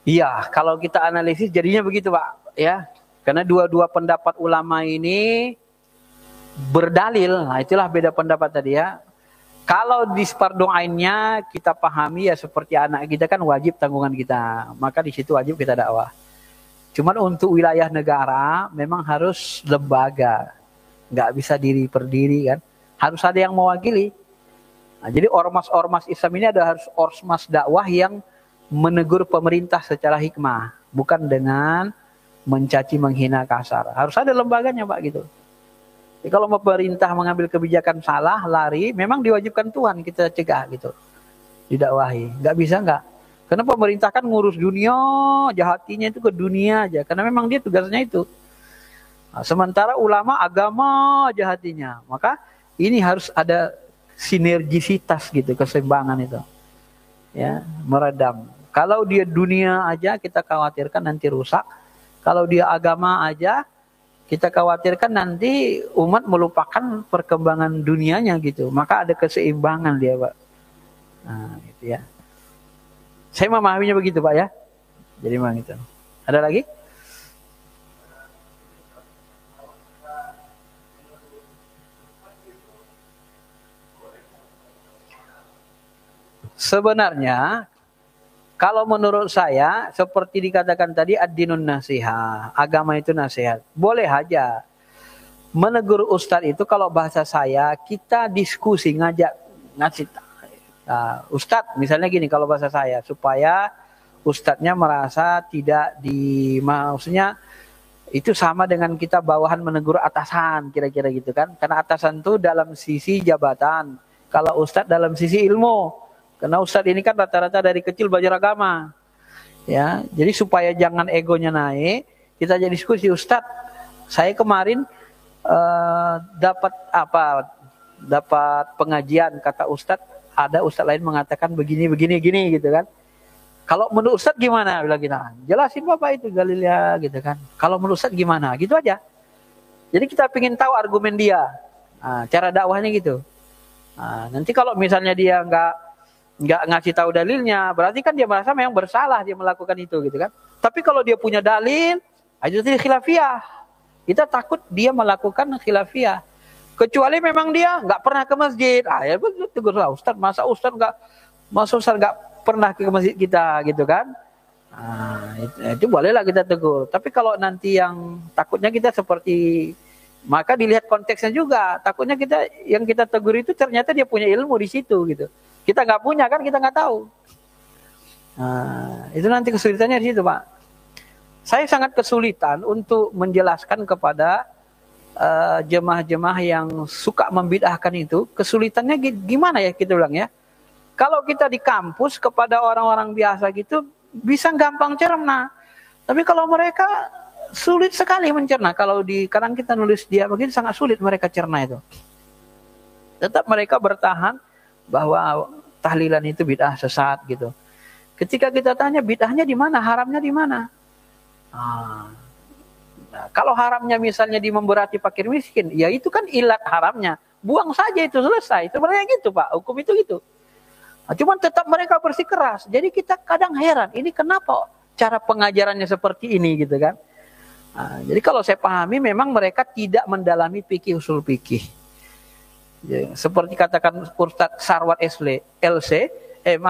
Iya, kalau kita analisis jadinya begitu Pak, ya. Karena dua-dua pendapat ulama ini berdalil, nah itulah beda pendapat tadi ya. Kalau di fardu ainnya kita pahami ya seperti anak kita kan wajib tanggungan kita, maka di situ wajib kita dakwah. Cuman untuk wilayah negara memang harus lembaga, nggak bisa diri per diri kan, harus ada yang mewakili. Nah, jadi ormas-ormas Islam ini ada harus ormas dakwah yang menegur pemerintah secara hikmah, bukan dengan mencaci menghina kasar. Harus ada lembaganya Pak gitu. Jadi kalau pemerintah mengambil kebijakan salah, lari, memang diwajibkan Tuhan kita cegah gitu. Didakwahi. Nggak bisa nggak. Karena pemerintah kan ngurus dunia, jahatinya itu ke dunia aja. Karena memang dia tugasnya itu. Nah, sementara ulama agama jahatinya. Maka ini harus ada sinergisitas gitu, keseimbangan itu. Ya, meredam. Kalau dia dunia aja kita khawatirkan nanti rusak. Kalau dia agama aja kita khawatirkan nanti umat melupakan perkembangan dunianya gitu. Maka ada keseimbangan dia Pak. Nah gitu ya. Saya memahaminya begitu Pak ya. Jadi memang itu. Ada lagi? Sebenarnya kalau menurut saya, seperti dikatakan tadi, ad-dinun nasihah. Agama itu nasihat. Boleh aja. Menegur ustadz itu kalau bahasa saya, kita diskusi, ngasih. Ustadz, misalnya gini kalau bahasa saya, supaya ustadznya merasa tidak maksudnya, itu sama dengan kita bawahan menegur atasan, kira-kira gitu kan. Karena atasan itu dalam sisi jabatan. Kalau ustadz dalam sisi ilmu. Karena ustadz ini kan rata-rata dari kecil belajar agama. Ya, jadi supaya jangan egonya naik, kita jadi diskusi, Ustadz, saya kemarin dapat pengajian, kata Ustadz, ada Ustadz lain mengatakan begini gitu kan. Kalau menurut Ustadz gimana? Bilang gitu. Jelasin Bapak itu Galilea gitu kan. Kalau menurut Ustadz gimana? Gitu aja. Jadi kita pengen tahu argumen dia. Cara dakwahnya gitu. Nanti kalau misalnya dia nggak ngasih tahu dalilnya, berarti kan dia merasa memang bersalah dia melakukan itu gitu kan. Tapi kalau dia punya dalil, itu khilafiyah. Kita takut dia melakukan khilafiyah. Kecuali memang dia nggak pernah ke masjid. Ya tegurlah Ustaz, masa Ustaz nggak pernah ke masjid kita gitu kan. Itu bolehlah kita tegur. Tapi kalau nanti yang takutnya kita seperti, maka dilihat konteksnya juga. Takutnya yang kita tegur itu ternyata dia punya ilmu di situ gitu. Kita nggak punya kan, kita nggak tahu. Itu nanti kesulitannya di situ Pak. Saya sangat kesulitan untuk menjelaskan kepada jemaah-jemaah yang suka membid'ahkan itu. Kesulitannya gimana ya kita bilang ya. Kalau kita di kampus kepada orang-orang biasa gitu bisa gampang cerna. Tapi kalau mereka sulit sekali mencerna. Kalau kadang kita nulis dia begitu sangat sulit mereka cerna itu. Tetap mereka bertahan bahwa tahlilan itu bid'ah sesat gitu. Ketika kita tanya bid'ahnya di mana, haramnya di mana? Nah, kalau haramnya misalnya di memberati fakir miskin, ya itu kan ilat haramnya. Buang saja itu selesai. Itu sebenarnya gitu Pak, hukum itu gitu. Cuman tetap mereka bersikeras. Jadi kita kadang heran, ini kenapa cara pengajarannya seperti ini gitu kan? Jadi kalau saya pahami memang mereka tidak mendalami fikih usul fikih. Ya, seperti katakan Ustadz Sarwat LC,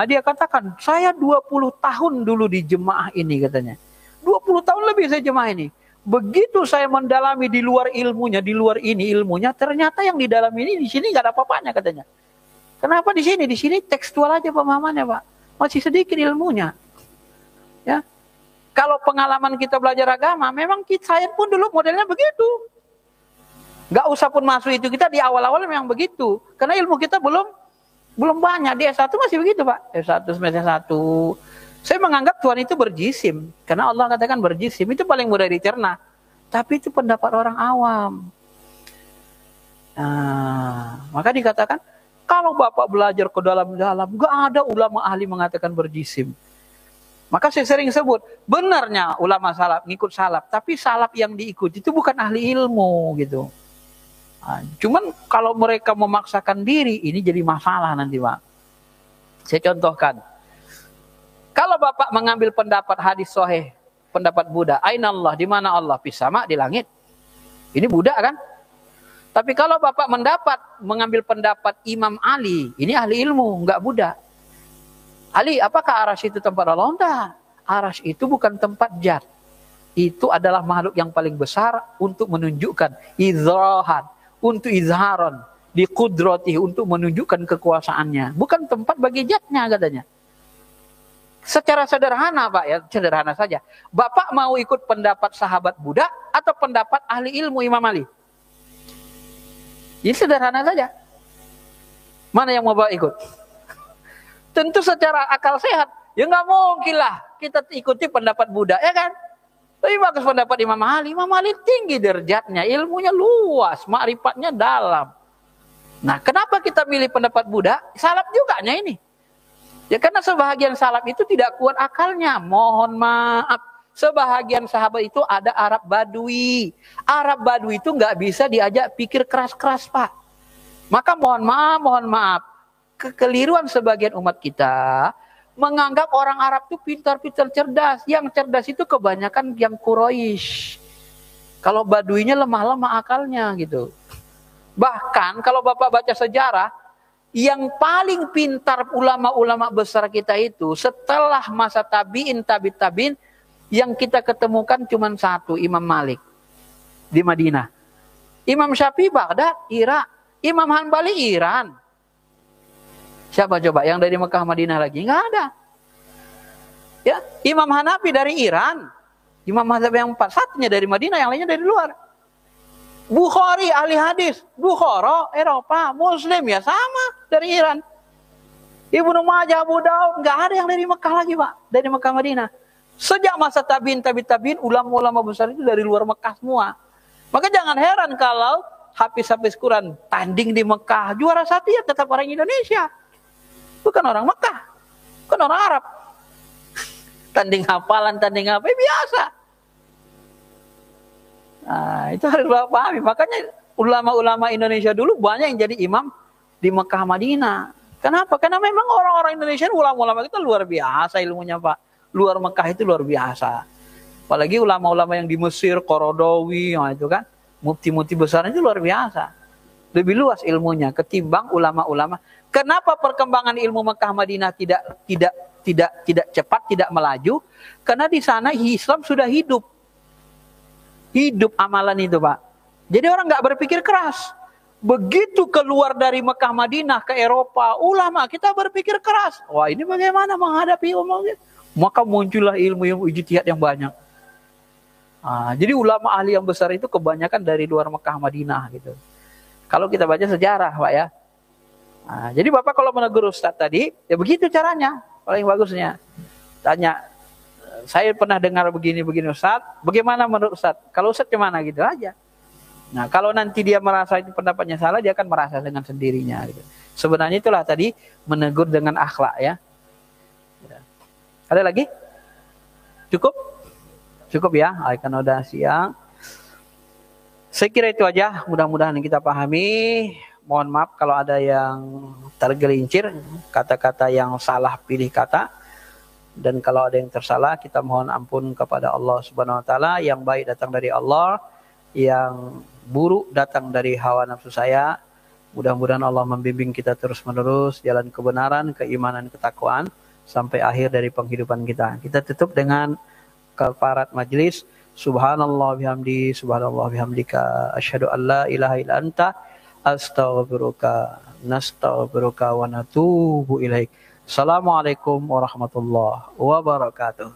dia katakan, saya 20 tahun dulu di jemaah ini katanya. 20 tahun lebih saya jemaah ini. Begitu saya mendalami di luar ilmunya, di luar ini ilmunya, ternyata yang di dalam ini, di sini nggak ada apa-apanya katanya. Kenapa di sini? Di sini tekstual aja pemahamannya Pak. Masih sedikit ilmunya. Ya. Kalau pengalaman kita belajar agama, memang saya pun dulu modelnya begitu. Gak usah pun masuk itu, kita di awal-awal memang begitu. Karena ilmu kita belum banyak. Di S1 masih begitu Pak. S1 semester 1. Saya menganggap Tuhan itu berjisim. Karena Allah katakan berjisim. Itu paling mudah dicerna. Tapi itu pendapat orang awam. Maka dikatakan, kalau Bapak belajar ke dalam-dalam, gak ada ulama ahli mengatakan berjisim. Maka saya sering sebut, benarnya ulama salaf, ngikut salaf. Tapi salaf yang diikuti itu bukan ahli ilmu gitu. Cuman kalau mereka memaksakan diri, ini jadi masalah nanti Pak. Saya contohkan. Kalau Bapak mengambil pendapat hadis sahih, pendapat Buddha, Aina Allah, di mana Allah? Fis sama, di langit. Ini Buddha kan? Tapi kalau Bapak mengambil pendapat Imam Ali, ini ahli ilmu, enggak Buddha. Ali, apakah arasy itu tempat Allah? Enggak. Arasy itu bukan tempat zat. Itu adalah makhluk yang paling besar untuk menunjukkan izrahan, untuk izharan, di qudrati, untuk menunjukkan kekuasaannya. Bukan tempat bagi zatnya katanya. Secara sederhana Pak ya, sederhana saja. Bapak mau ikut pendapat sahabat Buddha atau pendapat ahli ilmu Imam Ali? Ini sederhana saja. Mana yang mau Bapak ikut? Tentu secara akal sehat, ya nggak mungkin lah kita ikuti pendapat Buddha, ya kan? Tapi bagus pendapat Imam Ali. Imam Ali tinggi derajatnya, ilmunya luas, makrifatnya dalam. Nah, kenapa kita milih pendapat Buddha? Salaf juga ini. Ya karena sebahagian salaf itu tidak kuat akalnya. Mohon maaf. Sebahagian sahabat itu ada Arab Badui. Arab Badui itu nggak bisa diajak pikir keras-keras, Pak. Maka mohon maaf. Kekeliruan sebagian umat kita menganggap orang Arab itu pintar-pintar cerdas. Yang cerdas itu kebanyakan yang Quraisy. Kalau Baduinya lemah-lemah akalnya gitu. Bahkan kalau Bapak baca sejarah, yang paling pintar ulama-ulama besar kita itu setelah masa tabi'in, tabi'in, yang kita ketemukan cuma satu, Imam Malik di Madinah. Imam Syafi'i Baghdad, Irak. Imam Hanbali Iran. Siapa coba yang dari Mekah Madinah lagi? Nggak ada. Ya, Imam Hanafi dari Iran. Imam mazhab yang 4, satunya dari Madinah, yang lainnya dari luar. Bukhari ahli hadis, Bukhara Eropa, Muslim ya sama dari Iran. Ibnu Majah, Abu Daud, nggak ada yang dari Mekah lagi Pak, dari Mekah Madinah. Sejak masa tabi'in, ulama-ulama besar itu dari luar Mekah semua. Maka jangan heran kalau hafiz-hafiz Quran tanding di Mekah, juara satu ya tetap orang Indonesia. Bukan orang Mekah, bukan orang Arab. Tanding hafalan, tanding apa, biasa. Nah, itu harus Bapak pahami. Makanya ulama-ulama Indonesia dulu banyak yang jadi imam di Mekah Madinah. Kenapa? Karena memang orang-orang Indonesia, ulama-ulama kita luar biasa ilmunya Pak. Luar Mekah itu luar biasa. Apalagi ulama-ulama yang di Mesir, Qaradawi, nah itu kan, mufti-mufti besar itu luar biasa. Lebih luas ilmunya ketimbang ulama-ulama. Kenapa perkembangan ilmu Mekah Madinah tidak cepat, tidak melaju? Karena di sana Islam sudah hidup. Hidup amalan itu Pak. Jadi orang nggak berpikir keras. Begitu keluar dari Mekah Madinah ke Eropa, ulama kita berpikir keras. Wah, ini bagaimana menghadapi umumnya? Maka muncullah ilmu ijtihad yang banyak. Nah, jadi ulama ahli yang besar itu kebanyakan dari luar Mekah Madinah gitu. Kalau kita baca sejarah Pak ya. Nah, jadi Bapak kalau menegur Ustadz tadi, ya begitu caranya. Paling bagusnya. Tanya, saya pernah dengar begini-begini Ustadz, bagaimana menurut Ustadz? Kalau Ustadz gimana gitu aja. Nah, kalau nanti dia merasa itu pendapatnya salah, dia akan merasa dengan sendirinya gitu. Sebenarnya itulah tadi menegur dengan akhlak ya. Ada lagi? Cukup? Cukup ya, karena udah siang. Saya kira itu aja, mudah-mudahan kita pahami. Mohon maaf kalau ada yang tergelincir, kata-kata yang salah pilih kata. Dan kalau ada yang tersalah, kita mohon ampun kepada Allah Subhanahu wa taala. Yang baik datang dari Allah, yang buruk datang dari hawa nafsu saya. Mudah-mudahan Allah membimbing kita terus-menerus jalan kebenaran, keimanan, ketakwaan sampai akhir dari penghidupan kita. Kita tutup dengan kafarat majlis. Subhanallah bihamdi, subhanallah bihamdika, asyhadu an la ilaha illa anta, astaghfiruka, nastaghfiruka wa natubu ilaik. Assalamualaikum warahmatullahi wabarakatuh.